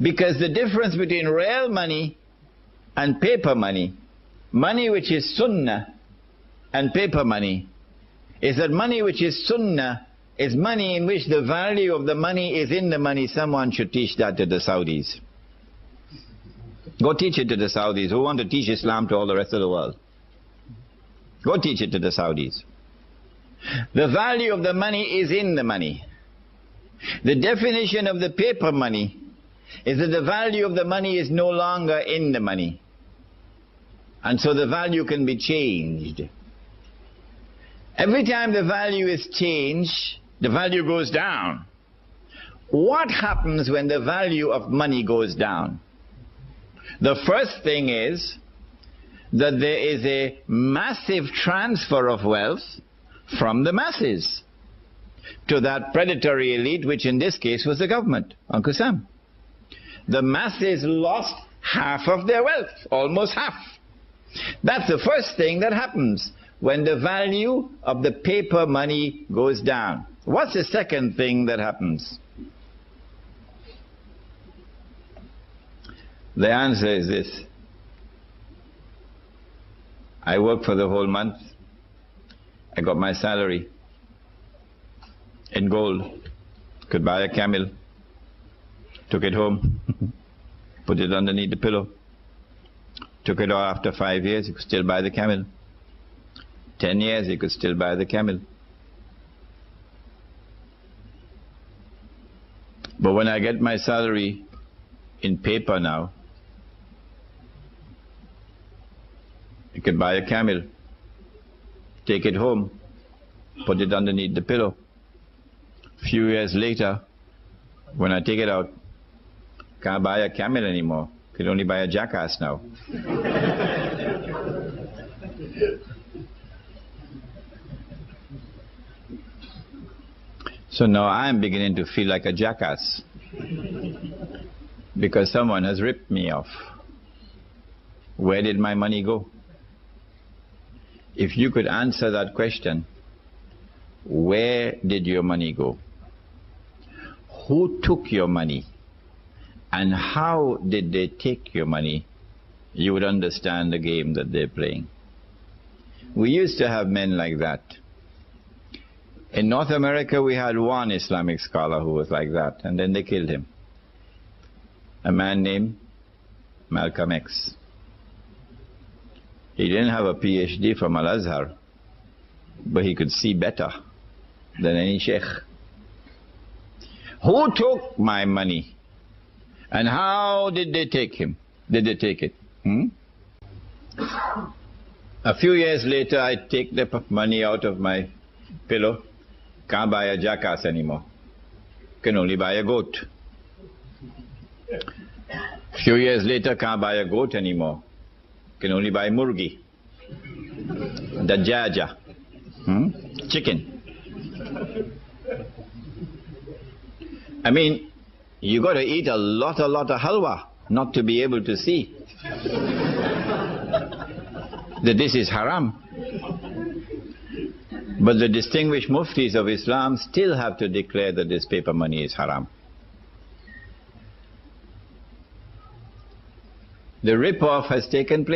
Because the difference between real money and paper money, money which is sunnah and paper money, is that money which is sunnah is money in which the value of the money is in the money. Someone should teach that to the Saudis. Go teach it to the Saudis who want to teach Islam to all the rest of the world. Go teach it to the Saudis. The value of the money is in the money. The definition of the paper money is that the value of the money is no longer in the money. And so the value can be changed. Every time the value is changed, the value goes down. What happens when the value of money goes down? The first thing is that there is a massive transfer of wealth from the masses to that predatory elite, which in this case was the government, Uncle Sam. The masses lost half of their wealth, almost half. That's the first thing that happens when the value of the paper money goes down. What's the second thing that happens? The answer is this. I worked for the whole month. I got my salary in gold. Could buy a camel. Took it home. Put it underneath the pillow. Took it off after 5 years. You could still buy the camel. 10 years, you could still buy the camel. But when I get my salary in paper now, you could buy a camel, take it home, put it underneath the pillow. A few years later, when I take it out, can't buy a camel anymore. Could only buy a jackass now. So now I'm beginning to feel like a jackass because someone has ripped me off. Where did my money go? If you could answer that question, where did your money go? Who took your money? And how did they take your money? You would understand the game that they're playing. We used to have men like that. In North America, we had one Islamic scholar who was like that, and then they killed him. A man named Malcolm X. He didn't have a PhD from Al-Azhar, but he could see better than any Sheikh. Who took my money? And how did they take him? Did they take it? A few years later, I take the money out of my pillow. Can't buy a jackass anymore. Can only buy a goat. A few years later, can't buy a goat anymore. Can only buy murgi. Dajaja. Chicken. I mean, you got to eat a lot of halwa not to be able to see that this is haram. But the distinguished muftis of Islam still have to declare that this paper money is haram. The rip-off has taken place.